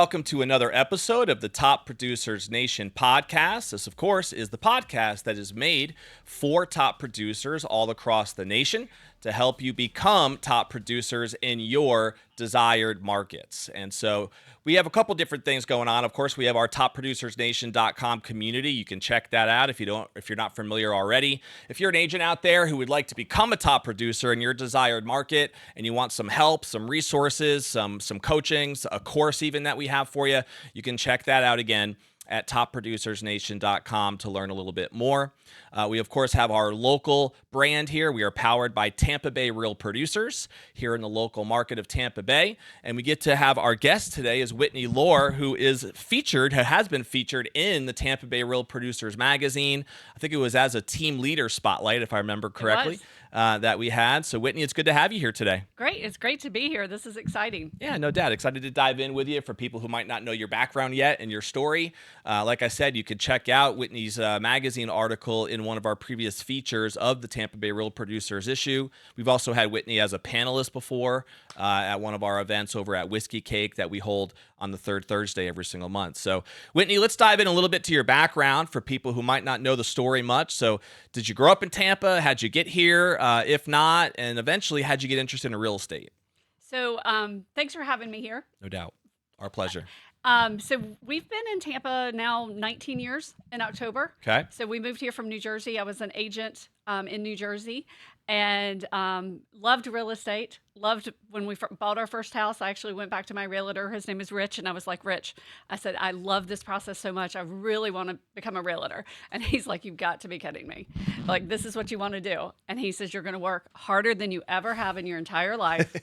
Welcome to another episode of the Top Producers Nation podcast. This, of course, is the podcast that is made for top producers all across the nation to help you become top producers in your desired markets. And so we have a couple different things going on. Of course, we have our topproducersnation.com community. You can check that out if you're not familiar already. If you're an agent out there who would like to become a top producer in your desired market and you want some help, some resources, some coaching, a course even that we have for you, you can check that out again at topproducersnation.com to learn a little bit more. We, of course, have our local brand here. We are powered by Tampa Bay Real Producers here in the local market of Tampa Bay. And we get to have our guest today is Whitney Lohr, who has been featured in the Tampa Bay Real Producers magazine. I think it was as a team leader spotlight, if I remember correctly, that we had. So, Whitney, it's good to have you here today. Great. It's great to be here. This is exciting. Yeah, no doubt. Excited to dive in with you for people who might not know your background yet and your story. Like I said, you could check out Whitney's magazine article in one of our previous features of the Tampa Bay Real Producers issue. We've also had Whitney as a panelist before at one of our events over at Whiskey Cake that we hold on the third Thursday every single month. So, Whitney, let's dive in a little bit to your background for people who might not know the story much. So, did you grow up in Tampa? How'd you get here? If not, and eventually, how'd you get interested in real estate? So, thanks for having me here. No doubt. Our pleasure. So we've been in Tampa now 19 years in October. Okay. So we moved here from New Jersey. I was an agent in New Jersey and loved real estate. Loved when we bought our first house. I actually went back to my realtor. His name is Rich. And I was like, Rich, I said, I love this process so much. I really want to become a realtor. And he's like, you've got to be kidding me. Like, this is what you want to do. And he says, you're going to work harder than you ever have in your entire life.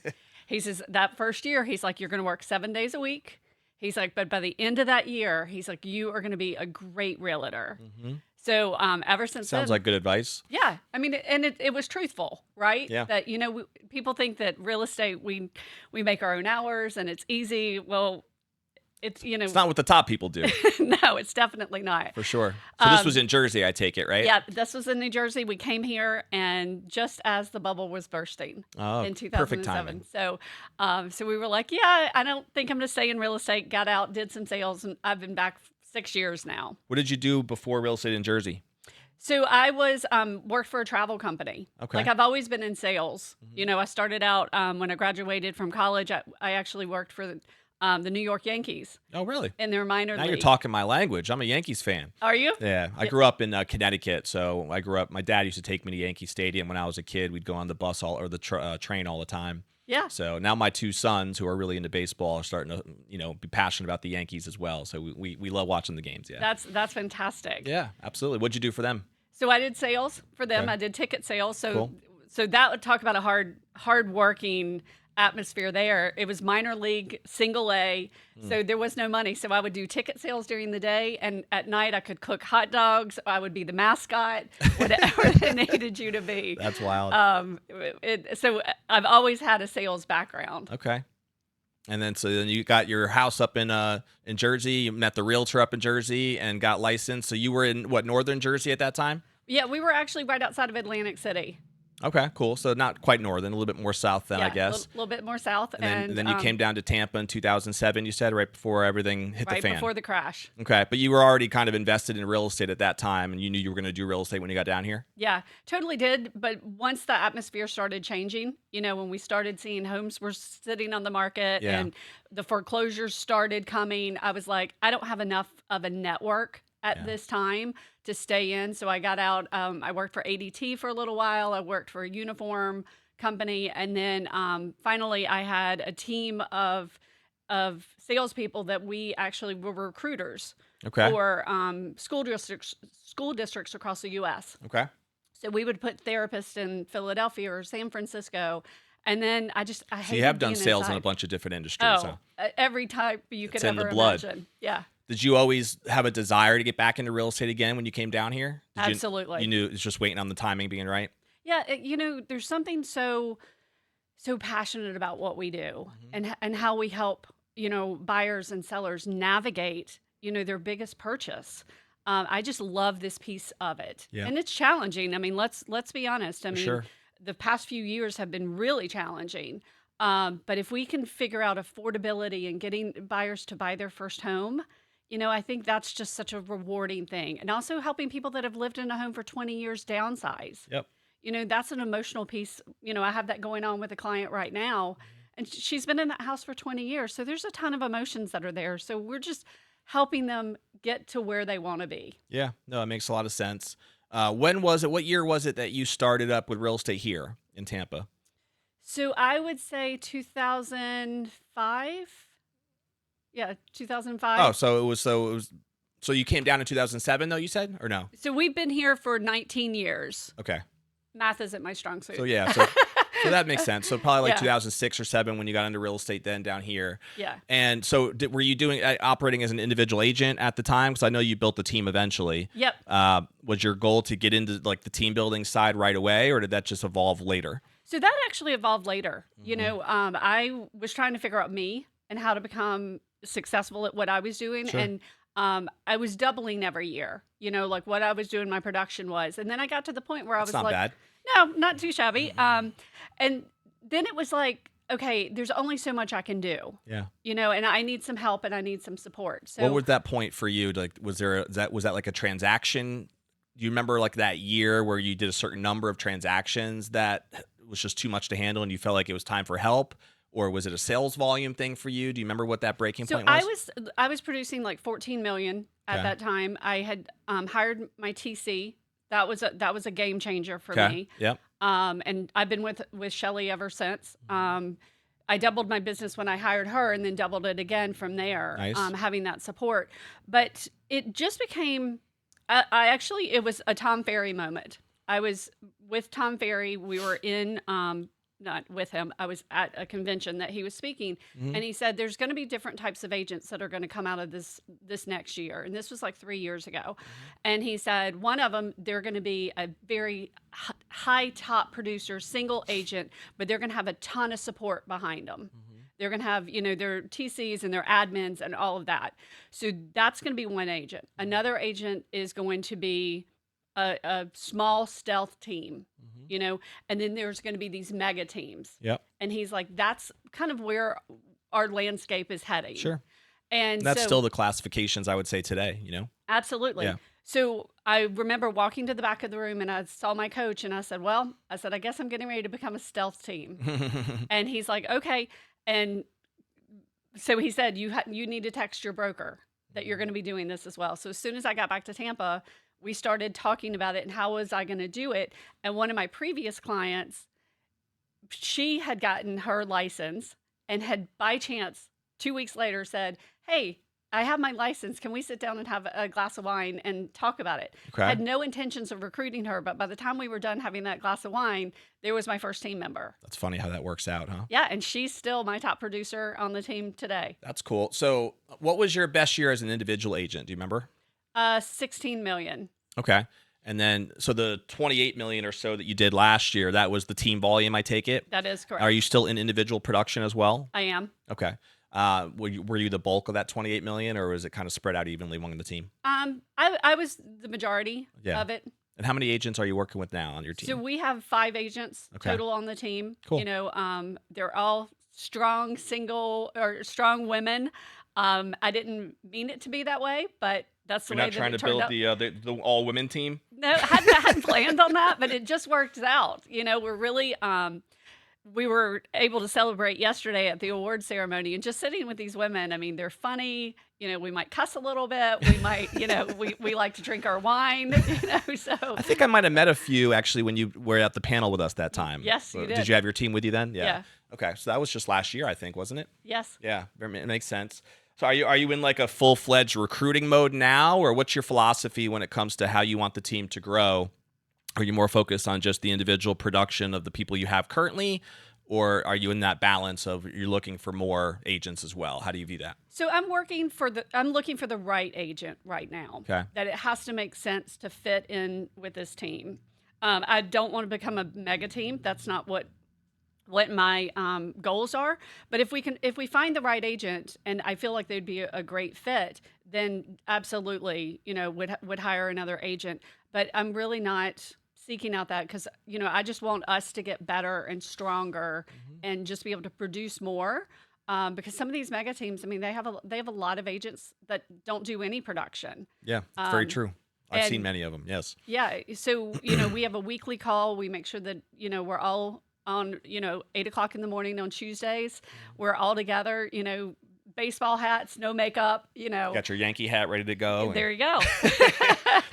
He says, that first year, he's like, you're going to work 7 days a week. He's like, but by the end of that year, he's like, you are going to be a great realtor. Mm-hmm. So ever since Sounds then, like good advice. Yeah. I mean, and it was truthful, right? Yeah. That, people think that real estate, we make our own hours and it's easy. Well, it's not what the top people do. No, it's definitely not. For sure. So this was in Jersey, I take it, right? Yeah, this was in New Jersey. We came here, and just as the bubble was bursting in 2007. Perfect timing. So we were like, yeah, I don't think I'm going to stay in real estate. Got out, did some sales, and I've been back 6 years now. What did you do before real estate in Jersey? So I was worked for a travel company. Okay. Like, I've always been in sales. Mm-hmm. I started out when I graduated from college. I actually worked for the New York Yankees. Oh, really? In their minor league. Now you're talking my language. I'm a Yankees fan. Are you? Yeah. I grew up in Connecticut, so my dad used to take me to Yankee Stadium when I was a kid. We'd go on the bus or the train all the time. Yeah. So now my two sons, who are really into baseball, are starting to, be passionate about the Yankees as well. So we love watching the games. Yeah. That's fantastic. Yeah, absolutely. What'd you do for them? So I did sales for them. Okay. I did ticket sales. So Cool. So that would talk about a hard working atmosphere there. It was minor league, single A. So there was no money. So I would do ticket sales during the day, and at night I could cook hot dogs. I would be the mascot, whatever they needed you to be. That's wild. So I've always had a sales background. Okay. And then you got your house up in Jersey. You met the realtor up in Jersey and got licensed. So you were in northern Jersey at that time? Yeah, we were actually right outside of Atlantic City. Okay, cool. So not quite northern, a little bit more south then, I guess. A little bit more south. And then you came down to Tampa in 2007, you said, right before everything hit the fan. Right before the crash. Okay, but you were already kind of invested in real estate at that time, and you knew you were going to do real estate when you got down here? Yeah, totally did. But once the atmosphere started changing, when we started seeing homes were sitting on the market and the foreclosures started coming, I was like, I don't have enough of a network at this time to stay in. So I got out. I worked for ADT for a little while. I worked for a uniform company. And then finally I had a team of salespeople that we actually were recruiters for school districts across the U.S. Okay. So we would put therapists in Philadelphia or San Francisco. And then I So you have done sales in a bunch of different industries. Every type you could It's in ever the blood. imagine. Yeah. Did you always have a desire to get back into real estate again when you came down here? Absolutely. You knew it was just waiting on the timing being right? Yeah. There's something so passionate about what we do and how we help, buyers and sellers navigate, their biggest purchase. I just love this piece of it. Yeah. And it's challenging. I mean, let's be honest. Sure. The past few years have been really challenging. But if we can figure out affordability and getting buyers to buy their first home, I think that's just such a rewarding thing. And also helping people that have lived in a home for 20 years downsize. Yep. That's an emotional piece. I have that going on with a client right now, and she's been in that house for 20 years. So there's a ton of emotions that are there. So we're just helping them get to where they want to be. Yeah. No, it makes a lot of sense. When was it? What year was it that you started up with real estate here in Tampa? So I would say 2005. Yeah, 2005. Oh, so you came down in 2007 though, you said, or no? So we've been here for 19 years. Okay. Math isn't my strong suit. So yeah, so that makes sense. So probably like Yeah. 2006 or 7 when you got into real estate then down here. Yeah. And so were you operating as an individual agent at the time? Because I know you built the team eventually. Yep. Was your goal to get into like the team building side right away, or did that just evolve later? So that actually evolved later. I was trying to figure out me and how to become successful at what I was doing. Sure. And I was doubling every year, like what I was doing, my production was. And then I got to the point where I That's was not like, bad. no, not too shabby. And then it was like, okay, there's only so much I can do, Yeah. and I need some help and I need some support. So What was that point for you? Like, was that like a transaction? Do you remember like that year where you did a certain number of transactions that was just too much to handle and you felt like it was time for help? Or was it a sales volume thing for you? Do you remember what that breaking point was? I was producing like 14 million at Okay. that time. I had hired my TC. That was a game changer for Okay. me. Yep. And I've been with Shelly ever since. I doubled my business when I hired her, and then doubled it again from there. Nice. Having that support, but it just became. It was a Tom Ferry moment. I was with Tom Ferry. We were in. Not with him. I was at a convention that he was speaking, Mhm. and he said there's going to be different types of agents that are going to come out of this next year, and this was like 3 years ago. And he said one of them, they're going to be a very high top producer, single agent, but they're going to have a ton of support behind them. They're going to have, their TCs and their admins and all of that. So that's going to be one agent. Another agent is going to be a small stealth team, and then there's going to be these mega teams. Yep. And he's like, that's kind of where our landscape is heading. Sure. And That's so, still the classifications I would say today, absolutely. Yeah. So I remember walking to the back of the room and I saw my coach and I said, I guess I'm getting ready to become a stealth team. And he's like, okay. And so he said, you need to text your broker that you're going to be doing this as well. So as soon as I got back to Tampa, we started talking about it and how was I going to do it. And one of my previous clients, she had gotten her license and had by chance 2 weeks later said, hey, I have my license. Can we sit down and have a glass of wine and talk about it? Okay. I had no intentions of recruiting her, but by the time we were done having that glass of wine, there was my first team member. That's funny how that works out, huh? Yeah, and she's still my top producer on the team today. That's cool. So what was your best year as an individual agent? Do you remember? 16 million. Okay. And then, so the 28 million or so that you did last year, that was the team volume, I take it? That is correct. Are you still in individual production as well? I am. Okay. Were you the bulk of that 28 million, or was it kind of spread out evenly among the team? I was the majority Yeah. of it. And how many agents are you working with now on your team? So we have 5 agents Okay. total on the team. Cool. They're all strong women. I didn't mean it to be that way, but that's the You're way not that trying it to turned build out. the all women team? No, I hadn't planned on that, but it just worked out. We're really we were able to celebrate yesterday at the award ceremony and just sitting with these women. I mean, they're funny. We might cuss a little bit. We might, we like to drink our wine, so. I think I might have met a few actually when you were at the panel with us that time. Yes, you did. Did you have your team with you then? Yeah. Okay, so that was just last year, I think, wasn't it? Yes. Yeah, it makes sense. So are you in like a full-fledged recruiting mode now, or what's your philosophy when it comes to how you want the team to grow? Are you more focused on just the individual production of the people you have currently, or are you in that balance of you're looking for more agents as well? How do you view that? So I'm looking for the right agent right now. Okay. That it has to make sense to fit in with this team. I don't want to become a mega team. That's not what my goals are. But if we find the right agent and I feel like they'd be a great fit, then absolutely, would hire another agent. But I'm really not seeking out that because I just want us to get better and stronger Mhm. and just be able to produce more. Because some of these mega teams, I mean, they have a lot of agents that don't do any production. Yeah, it's very Um, true. I've seen and many of them. Yes. yeah, so we have a weekly call. We make sure that we're all on 8 o'clock in the morning on Tuesdays. We're all together. Baseball hats, no makeup. Got your Yankee hat ready to go. And There you go.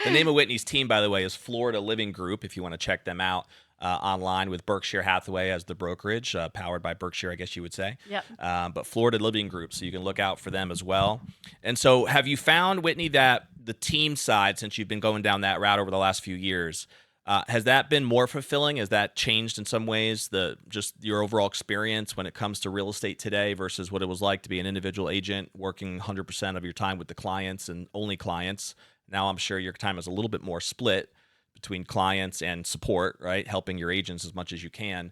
the name of Whitney's team, by the way, is Florida Living Group. If you want to check them out online with Berkshire Hathaway as the brokerage, powered by Berkshire, I guess you would say. Yep. But Florida Living Group, so you can look out for them as well. And so, have you found, Whitney, that the team side, since you've been going down that route over the last few years, has that been more fulfilling? Has that changed in some ways, just your overall experience when it comes to real estate today versus what it was like to be an individual agent working 100% of your time with the clients and only clients? Now I'm sure your time is a little bit more split between clients and support, right? Helping your agents as much as you can.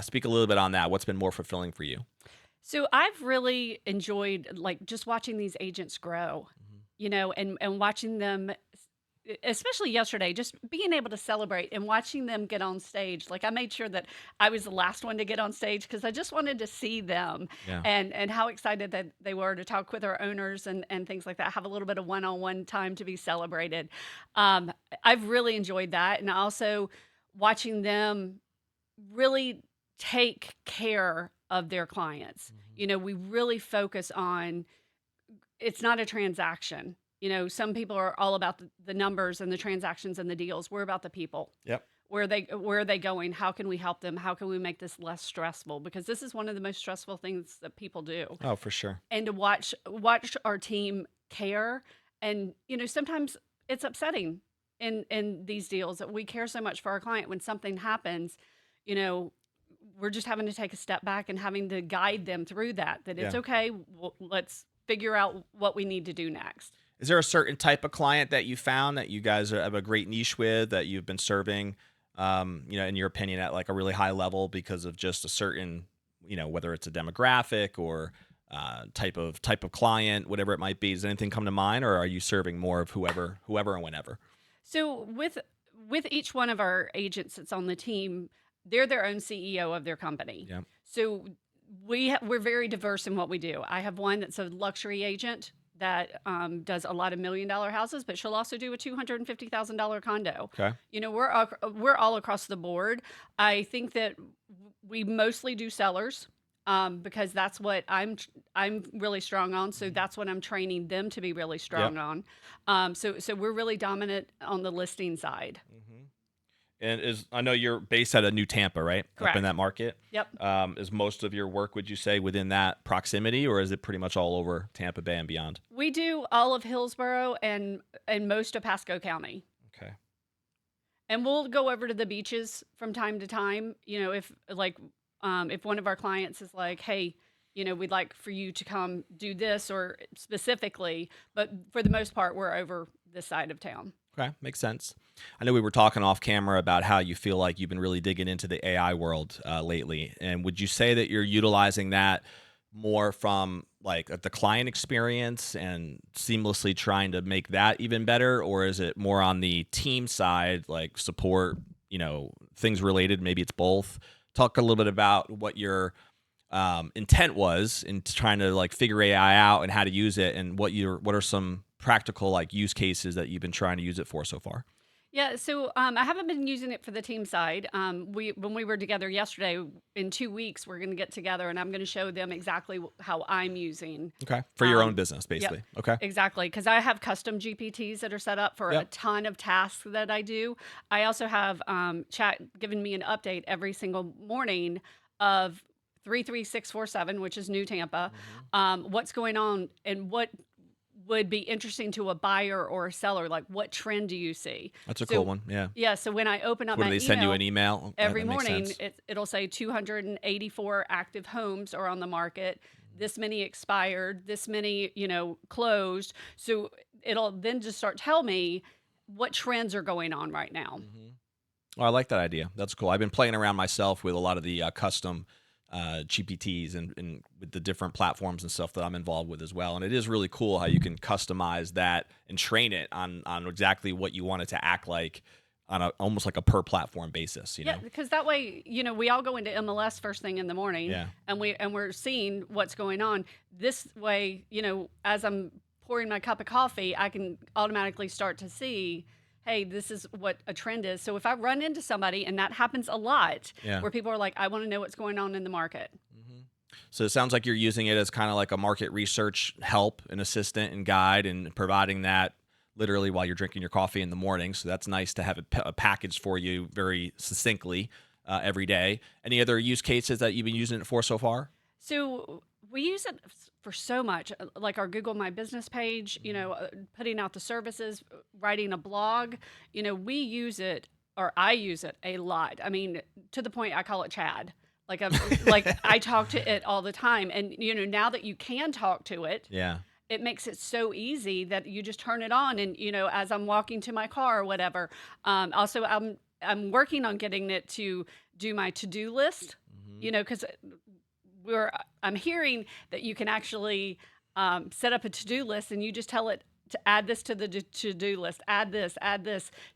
Speak a little bit on that. What's been more fulfilling for you? So I've really enjoyed like just watching these agents grow, and watching them, especially yesterday, just being able to celebrate and watching them get on stage. Like I made sure that I was the last one to get on stage because I just wanted to see them Yeah. and how excited that they were to talk with our owners and things like that. Have a little bit of one-on-one time to be celebrated. I've really enjoyed that, and also watching them really take care of their clients. We really focus on it's not a transaction. Some people are all about the numbers and the transactions and the deals. We're about the people. Yep. Where are they going? How can we help them? How can we make this less stressful? Because this is one of the most stressful things that people do. Oh, for sure. And to watch our team care, and sometimes it's upsetting in these deals that we care so much for our client. When something happens, you know, we're just having to take a step back and having to guide them through that. That it's Yeah. okay. Let's figure out what we need to do next. Is there a certain type of client that you found that you guys have a great niche with that you've been serving, in your opinion, at like a really high level because of just a certain, whether it's a demographic or type of client, whatever it might be? Does anything come to mind, or are you serving more of whoever and whenever? So with each one of our agents that's on the team, they're their own CEO of their company. Yeah. So we're very diverse in what we do. I have one that's a luxury agent that does a lot of $1 million houses, but she'll also do a $250,000 condo. Okay. We're all across the board. I think that we mostly do sellers because that's what I'm really strong on. So that's what I'm training them to be really strong on. So we're really dominant on the listing side. And I know you're based out of New Tampa, right? Up Correct. in that market. Yep. Is most of your work, would you say, within that proximity, or is it pretty much all over Tampa Bay and beyond? We do all of Hillsborough and most of Pasco County. Okay. And we'll go over to the beaches from time to time. If one of our clients is like, hey, we'd like for you to come do this or specifically, but for the most part, we're over this side of town. Okay, makes sense. I know we were talking off camera about how you feel like you've been really digging into the AI world lately. And would you say that you're utilizing that more from like the client experience and seamlessly trying to make that even better? Or is it more on the team side, like support, things related? Maybe it's both. Talk a little bit about what your intent was in trying to like figure AI out and how to use it, and what are some practical like use cases that you've been trying to use it for so far? Yeah, so I haven't been using it for the team side. When we were together yesterday, in 2 weeks, we're going to get together and I'm going to show them exactly how I'm using. Okay. For your own business, basically. Yep, Okay. exactly, because I have custom GPTs that are set up for a Yep. ton of tasks that I do. I also have chat giving me an update every single morning of 33647, which is New Tampa, what's going on and what would be interesting to a buyer or a seller. Like, what trend do you see? That's a So- cool one. Yeah. Yeah, so when I open up What my do they send you email an email? every That makes morning, sense. it'll say 284 active homes are on the market, this many expired, this many, closed. So it'll then just start tell me what trends are going on right now. Oh, I like that idea. That's cool. I've been playing around myself with a lot of the custom GPTs and with the different platforms and stuff that I'm involved with as well. And it is really cool how you can customize that and train it on exactly what you want it to act like on a almost like a per platform basis, you Yeah, know? because that way, we all go into MLS first thing in the morning, Yeah. and we're seeing what's going on. This way, as I'm pouring my cup of coffee, I can automatically start to see, hey, this is what a trend is. So if I run into somebody, and that happens a lot, Yeah. where people are like, I want to know what's going on in the market. So it sounds like you're using it as kind of like a market research help and assistant and guide, and providing that literally while you're drinking your coffee in the morning. So that's nice to have a package for you very succinctly every day. Any other use cases that you've been using it for so far? So we use it for so much, like our Google My Business page, putting out the services, writing a blog. We use it, or I use it a lot. I mean, to the point I call it Chad. Like I talk to it all the time, and now that you can talk to it, Yeah. it makes it so easy that you just turn it on, and as I'm walking to my car or whatever. Also, I'm working on getting it to do my to-do list. Because I'm hearing that you can actually set up a to-do list, and you just tell it to add this to the to-do list, add this,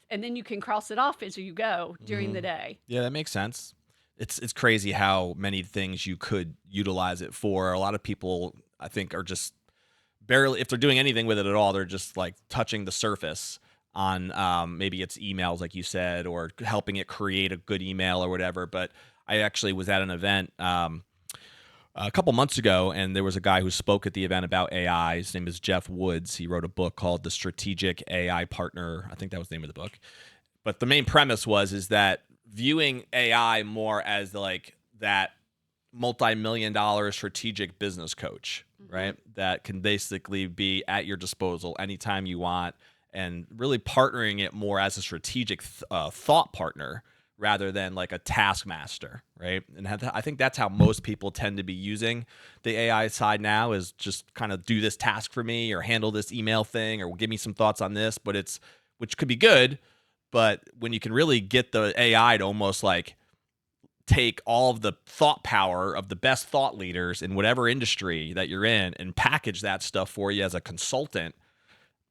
and then you can cross it off as you go during the day. Yeah, that makes sense. It's crazy how many things you could utilize it for. A lot of people, I think, are just barely, if they're doing anything with it at all, they're just like touching the surface on maybe it's emails, like you said, or helping it create a good email or whatever. But I actually was at an event a couple months ago, and there was a guy who spoke at the event about AI. His name is Jeff Woods. He wrote a book called The Strategic AI Partner. I think that was the name of the book. But the main premise is that viewing AI more as like that multi-million dollar strategic business coach, right? That can basically be at your disposal anytime you want, and really partnering it more as a strategic thought partner rather than like a taskmaster, right? And I think that's how most people tend to be using the AI side now, is just kind of do this task for me, or handle this email thing, or give me some thoughts on this. But which could be good, but when you can really get the AI to almost like take all of the thought power of the best thought leaders in whatever industry that you're in and package that stuff for you as a consultant,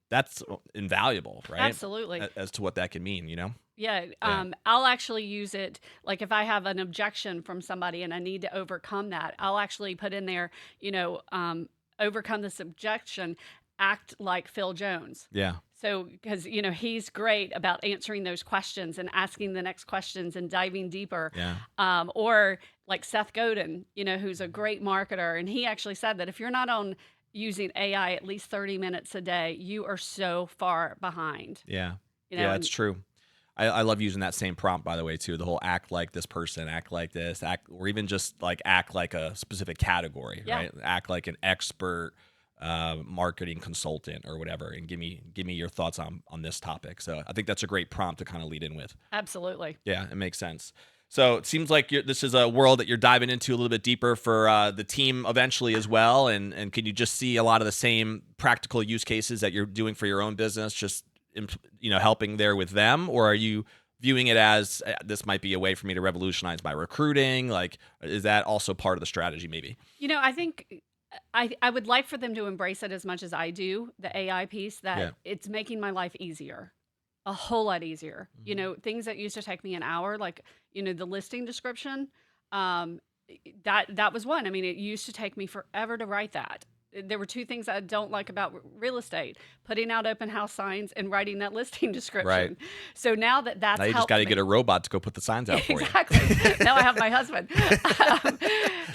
that's invaluable, right? Absolutely. As to what that can mean, Yeah, I'll actually use it, like if I have an objection from somebody and I need to overcome that, I'll actually put in there, overcome this objection, act like Phil Jones. Yeah. So, because, he's great about answering those questions and asking the next questions and diving deeper. Yeah. Or like Seth Godin, who's a great marketer. And he actually said that if you're not on using AI at least 30 minutes a day, you are so far behind. Yeah. Yeah, it's true. I love using that same prompt, by the way, too. The whole act like this person, act like this, or even just like act like a specific category, right? Act like an expert marketing consultant or whatever, and give me your thoughts on this topic. So I think that's a great prompt to kind of lead in with. Absolutely. Yeah, it makes sense. So it seems like this is a world that you're diving into a little bit deeper for the team eventually as well. And can you just see a lot of the same practical use cases that you're doing for your own business, just helping there with them? Or are you viewing it as this might be a way for me to revolutionize my recruiting? Like, is that also part of the strategy maybe? I think I would like for them to embrace it as much as I do, the AI piece, that it's making my life easier, a whole lot easier. Things that used to take me an hour, like, the listing description, that was one. I mean, it used to take me forever to write that. There were two things I don't like about real estate: putting out open house signs and writing that listing description. Right. So now that's now you just got to get a robot to go put the signs out for you. Exactly. Now I have my husband.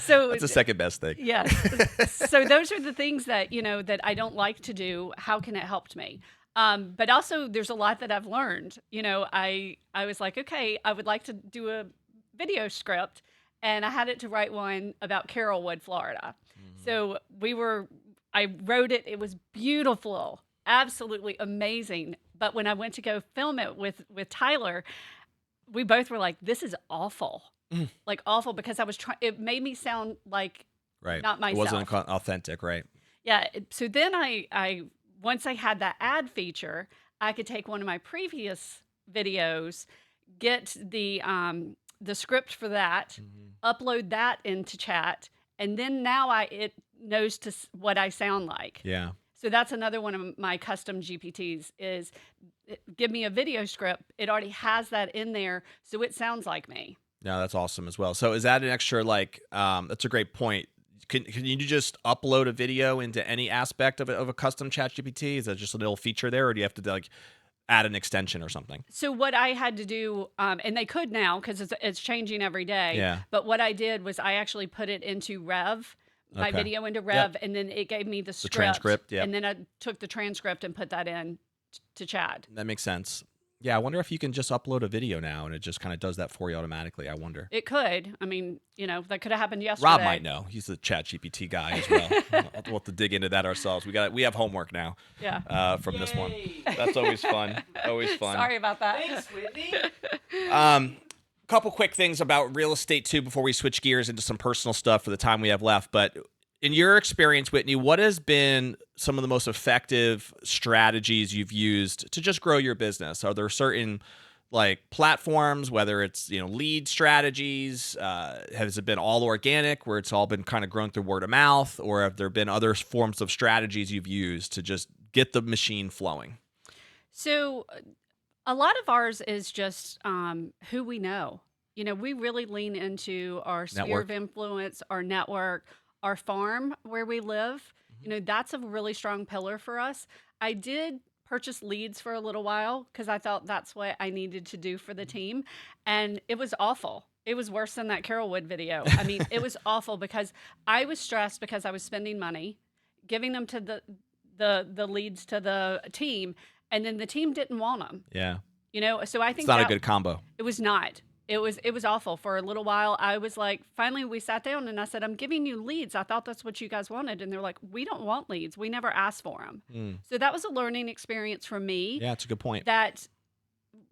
So that's the second best thing. Yes. So those are the things that, that I don't like to do. How can it help me? But also there's a lot that I've learned. I was like, okay, I would like to do a video script, and I had it to write one about Carrollwood, Florida. So I wrote it. It was beautiful, absolutely amazing. But when I went to go film it with Tyler, we both were like, this is awful. Like awful, because I was trying, it made me sound like not myself. It wasn't authentic, right? Yeah. So then I once I had that ad feature, I could take one of my previous videos, get the script for that, upload that into chat, and then now it knows what I sound like. Yeah. So that's another one of my custom GPTs is give me a video script. It already has that in there, so it sounds like me. No, that's awesome as well. So is that an extra that's a great point. Can you just upload a video into any aspect of a custom chat GPT? Is that just a little feature there, or do you have to like add an extension or something? So what I had to do, and they could now because it's changing every day. Yeah. But what I did was I actually put it into Rev, my Okay. video into Rev, and then it gave me the script. transcript, yep. And then I took the transcript and put that in to Chad. That makes sense. Yeah, I wonder if you can just upload a video now and it just kind of does that for you automatically. I wonder. It could. I mean, that could have happened yesterday. Rob might know. He's the chat GPT guy as well. We'll have to dig into that ourselves. We have homework now. Yeah. From this one. That's always fun. Always fun. Sorry about that. Thanks, Whitney. Couple quick things about real estate too before we switch gears into some personal stuff for the time we have left. But in your experience, Whitney, what has been some of the most effective strategies you've used to just grow your business? Are there certain platforms, whether it's lead strategies, has it been all organic where it's all been kind of grown through word of mouth, or have there been other forms of strategies you've used to just get the machine flowing? So a lot of ours is just who we know. We really lean into our sphere Network. of influence, our network, our farm where we live. That's a really strong pillar for us. I did purchase leads for a little while because I thought that's what I needed to do for the team. And it was awful. It was worse than that Carolwood video. I mean, it was awful because I was stressed because I was spending money, giving them to the leads to the team, and then the team didn't want them. Yeah. So I think It's not a good combo. It was not. It was awful for a little while. I was like, finally we sat down and I said, I'm giving you leads. I thought that's what you guys wanted. And they're like, we don't want leads. We never asked for them. So that was a learning experience for me. Yeah, it's a good point. That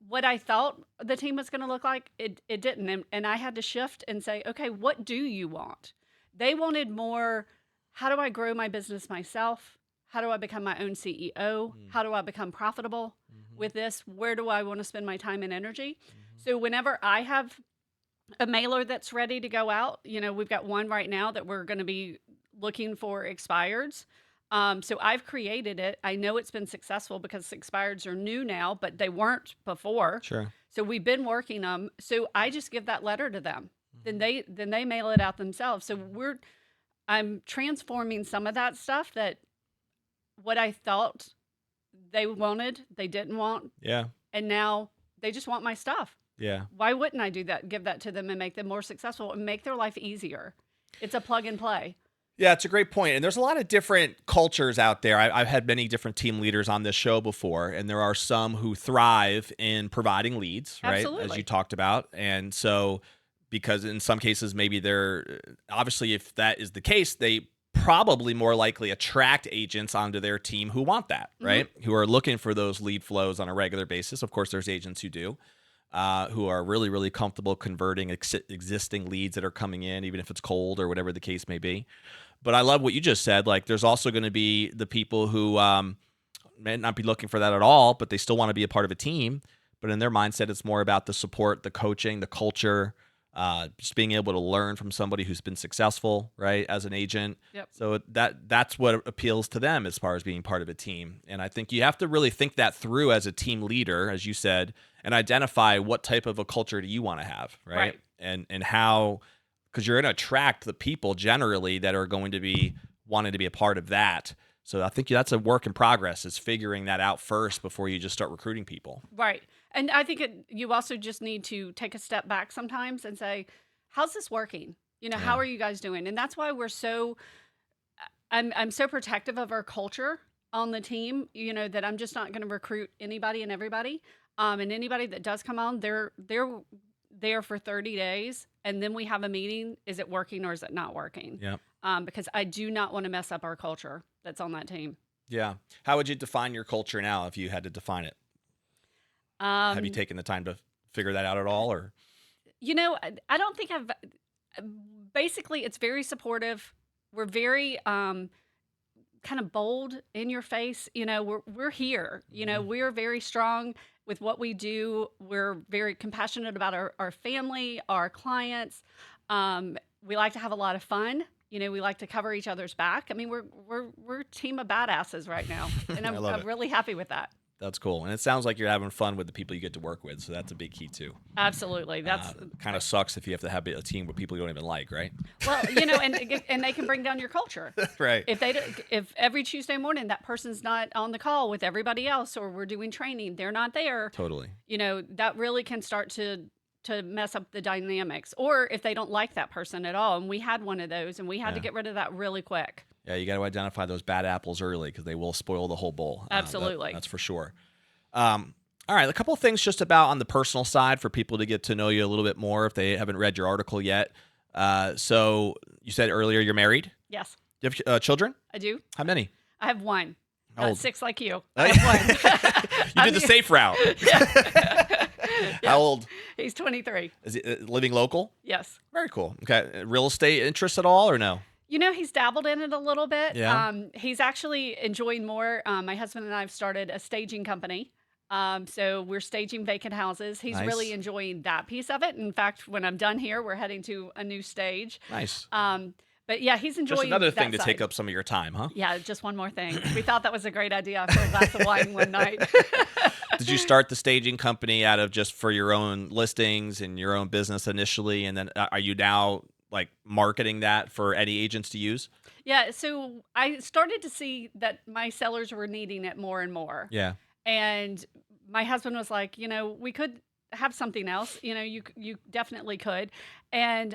what I thought the team was going to look like, it didn't. And I had to shift and say, okay, what do you want? They wanted more, how do I grow my business myself? How do I become my own CEO? How do I become profitable with this? Where do I want to spend my time and energy? So whenever I have a mailer that's ready to go out, we've got one right now that we're going to be looking for expireds. So I've created it. I know it's been successful because expireds are new now, but they weren't before. Sure. So we've been working them. So I just give that letter to them. Then they mail it out themselves. So I'm transforming some of that stuff that what I thought they wanted, they didn't want. Yeah. And now they just want my stuff. Yeah. Why wouldn't I do that? Give that to them and make them more successful and make their life easier. It's a plug and play. Yeah, it's a great point. And there's a lot of different cultures out there. I've had many different team leaders on this show before, and there are some who thrive in providing leads, right? Absolutely. As you talked about. And so, because in some cases, maybe obviously, if that is the case, they probably more likely attract agents onto their team who want that, right? Who are looking for those lead flows on a regular basis. Of course, there's agents who do. Who are really, really comfortable converting existing leads that are coming in, even if it's cold or whatever the case may be. But I love what you just said. There's also going to be the people who may not be looking for that at all, but they still want to be a part of a team. But in their mindset, it's more about the support, the coaching, the culture, just being able to learn from somebody who's been successful, right, as an agent. Yep. So that's what appeals to them as far as being part of a team. And I think you have to really think that through as a team leader, as you said, and identify what type of a culture do you want to have, right? And how, because you're going to attract the people generally that are going to be wanting to be a part of that. So I think that's a work in progress, is figuring that out first before you just start recruiting people. Right. And I think you also just need to take a step back sometimes and say, how's this working? How are you guys doing? And that's why I'm so protective of our culture on the team, that I'm just not going to recruit anybody and everybody. And anybody that does come on, they're there for 30 days. And then we have a meeting. Is it working or is it not working? Yeah. Because I do not want to mess up our culture that's on that team. Yeah. How would you define your culture now if you had to define it? Have you taken the time to figure that out at all, or? I don't think basically it's very supportive. We're very kind of bold in your face. We're here. We're very strong with what we do. We're very compassionate about our family, our clients. We like to have a lot of fun. we like to cover each other's back. I mean, we're a team of badasses right now, and I love I'm it. really happy with that. That's cool. And it sounds like you're having fun with the people you get to work with. So that's a big key too. Absolutely. That's Kind of sucks if you have to have a team with people you don't even like, right? well, and they can bring down your culture. Right. If every Tuesday morning that person's not on the call with everybody else, or we're doing training, they're not there. Totally. That really can start to mess up the dynamics, or if they don't like that person at all. And we had one of those, and we had to get rid of that really quick. Yeah, you got to identify those bad apples early because they will spoil the whole bowl. Absolutely. That's for sure. All right, a couple of things just about on the personal side for people to get to know you a little bit more if they haven't read your article yet. So you said earlier you're married. Yes. Do you have children? I do. How many? I have one. How Not old? 6 like you. Oh, I yeah. have one. You did the safe route. How old? He's 23. Is he living local? Yes. Very cool. Okay. Real estate interest at all or no? He's dabbled in it a little bit. Yeah. He's actually enjoying more. My husband and I have started a staging company. So we're staging vacant houses. He's Nice. really enjoying that piece of it. In fact, when I'm done here, we're heading to a new stage. Nice. But yeah, he's enjoying Just another that thing to side. take up some of your time, huh? Yeah, just one more thing. We thought that was a great idea after a glass of wine one night. Did you start the staging company out of just for your own listings and your own business initially? And then are you now like marketing that for any agents to use? Yeah, so I started to see that my sellers were needing it more and more. Yeah. And my husband was like, we could have something else. You definitely could. And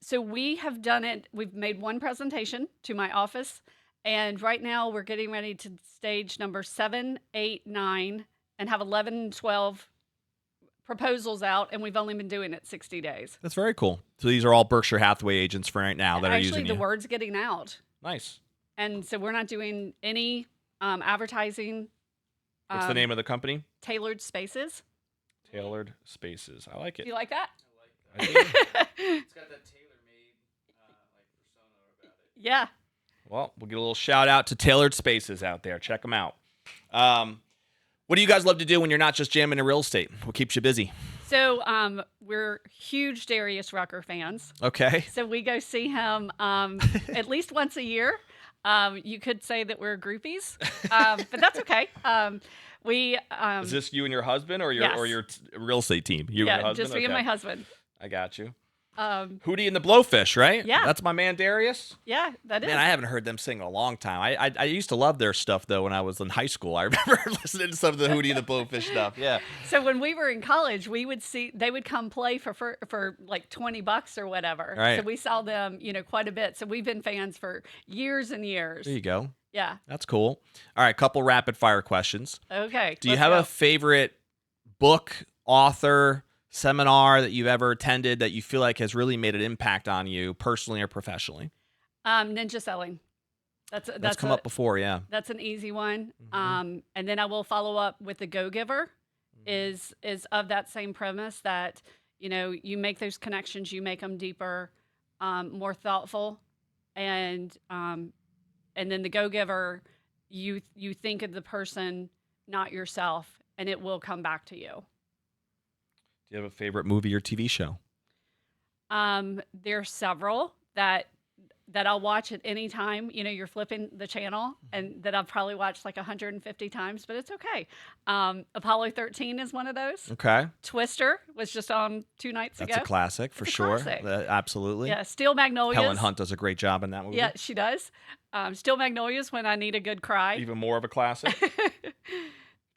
so we have done it. We've made one presentation to my office. And right now we're getting ready to stage number 7, 8, 9, and have 11 and 12 proposals out. And we've only been doing it 60 days. That's very cool. So these are all Berkshire Hathaway agents for right now that are Actually, using the you. word's getting out. Nice. And so we're not doing any advertising. What's the name of the company? Tailored Spaces. Tailored Spaces. I like Do it. you like that? I do. It's got that tailor-made like persona about it. Yeah. Well, we'll get a little shout out to Tailored Spaces out there. Check them out. What do you guys love to do when you're not just jamming in real estate? What keeps you busy? So we're huge Darius Rucker fans. Okay. So we go see him at least once a year. You could say that we're groupies, but that's okay. Is this you and your husband or your Yes. real estate team? You and your Yeah, husband? just me and Okay. my husband. I got you. Um, Hootie and the Blowfish, right? Yeah. That's my man Darius. yeah, that is. Man, I haven't heard them sing in a long time. I used to love their stuff though when I was in high school. I remember listening to some of the Hootie and the Blowfish stuff. Yeah. So when we were in college, they would come play for like $20 or whatever. Right. So we saw them, quite a bit. So we've been fans for years and years. There you go. Yeah. That's cool. All right, couple rapid fire questions. Okay. Do you let's have go. a favorite book, author, seminar that you've ever attended that you feel like has really made an impact on you personally or professionally? Ninja selling? That's come up before, yeah. That's an easy one. Mhm. And then I will follow up with the Go Giver. Is of that same premise that you make those connections, you make them deeper, more thoughtful, and then the Go Giver, you think of the person, not yourself, and it will come back to you. Do you have a favorite movie or TV show? There's several that I'll watch at any time. You're flipping the channel, and that I've probably watched like 150 times, but it's okay. Apollo 13 is one of those. Okay. Twister was just on 2 nights That's ago. a classic for It's a sure. classic. Absolutely. Yeah, Steel Magnolias. Helen Hunt does a great job in that movie. Yeah, she does. Steel Magnolias when I need a good cry. Even more of a classic.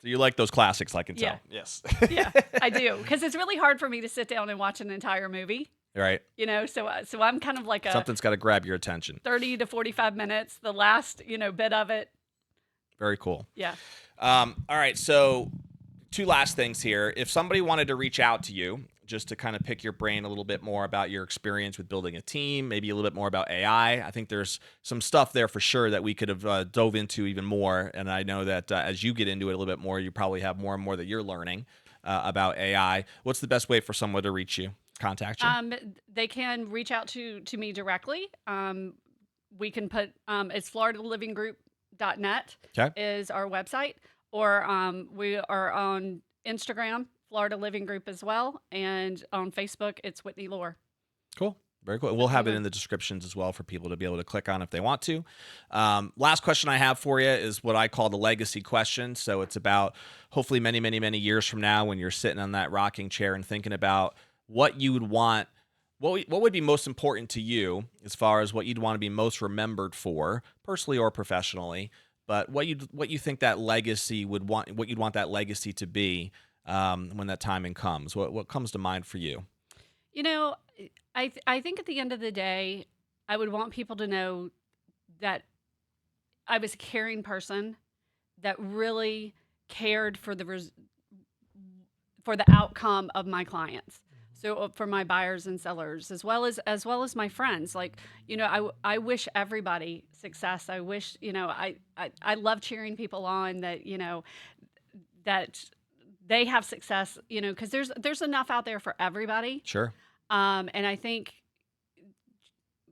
So you like those classics, I can tell. Yeah. Yes. Yeah, I do, because it's really hard for me to sit down and watch an entire movie. Right. So I'm kind of like a Something's got to grab your attention. 30 to 45 minutes, the last bit of it. Very cool. Yeah. All right. So, 2 last things here. If somebody wanted to reach out to you just to kind of pick your brain a little bit more about your experience with building a team, maybe a little bit more about AI, I think there's some stuff there for sure that we could have dove into even more. And I know that as you get into it a little bit more, you probably have more and more that you're learning about AI. What's the best way for someone to reach you? Contact you? They can reach out to me directly. We can put it's floridalivinggroup.net Okay. is our website, or we are on Instagram, Florida Living Group as well, and on Facebook it's Whitney Lohr. Cool. Very cool. We'll have it in the descriptions as well for people to be able to click on if they want to. Last question I have for you is what I call the legacy question. So it's about hopefully many, many, many years from now when you're sitting on that rocking chair and thinking about what you would want, what would be most important to you as far as what you'd want to be most remembered for, personally or professionally, but what you think that legacy would want, what you'd want that legacy to be when that timing comes. What comes to mind for you? You know, I think at the end of the day, I would want people to know that I was a caring person that really cared for for the outcome of my clients. So for my buyers and sellers, as well as my friends, like, you know, I wish everybody success. I wish, you know, I love cheering people on that, you know, that they have success, you know, because there's enough out there for everybody. Sure. And I think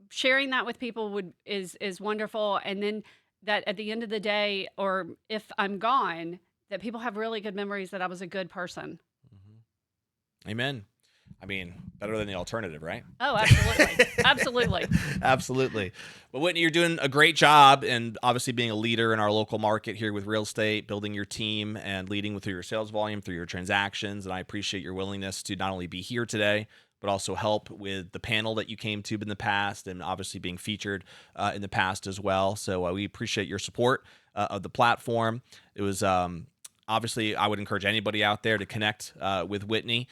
sharing that with people is wonderful. And then that at the end of the day, or if I'm gone, that people have really good memories that I was a good person. Amen. I mean, better than the alternative, right? Oh, absolutely. Absolutely. Absolutely. But Whitney, you're doing a great job, and obviously being a leader in our local market here with real estate, building your team and leading through your sales volume, through your transactions. And I appreciate your willingness to not only be here today, but also help with the panel that you came to in the past, and obviously being featured in the past as well. So we appreciate your support of the platform. It was obviously, I would encourage anybody out there to connect with Whitney.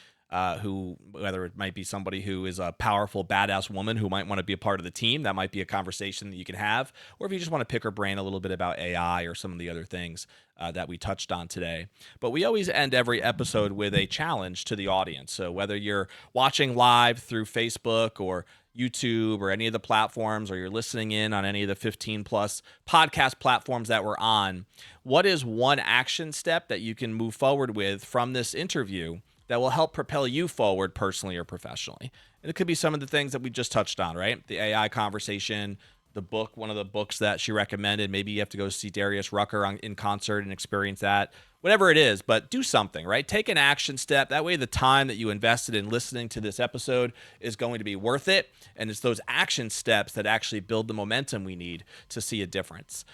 Who, whether it might be somebody who is a powerful, badass woman who might want to be a part of the team, that might be a conversation that you can have, or if you just want to pick her brain a little bit about AI or some of the other things that we touched on today. But we always end every episode with a challenge to the audience. So whether you're watching live through Facebook or YouTube or any of the platforms, or you're listening in on any of the 15 plus podcast platforms that we're on, what is one action step that you can move forward with from this interview that will help propel you forward personally or professionally? And it could be some of the things that we just touched on, right? The AI conversation, the book, one of the books that she recommended. Maybe you have to go see Darius Rucker in concert and experience that. Whatever it is, but do something, right? Take an action step. That way the time that you invested in listening to this episode is going to be worth it. And it's those action steps that actually build the momentum we need to see a difference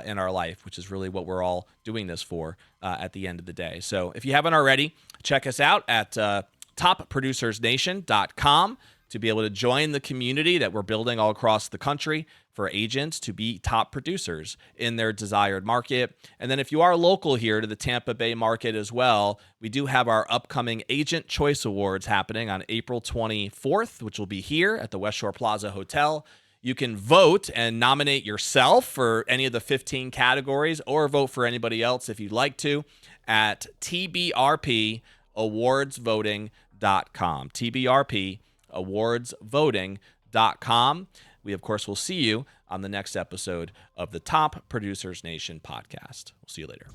in our life, which is really what we're all doing this for at the end of the day. So if you haven't already, check us out at topproducersnation.com to be able to join the community that we're building all across the country for agents to be top producers in their desired market. And then if you are local here to the Tampa Bay market as well, we do have our upcoming Agent Choice Awards happening on April 24th, which will be here at the West Shore Plaza Hotel. You can vote and nominate yourself for any of the 15 categories, or vote for anybody else if you'd like to, at tbrpawardsvoting.com. tbrpawardsvoting.com. We, of course, will see you on the next episode of the Top Producers Nation podcast. We'll see you later.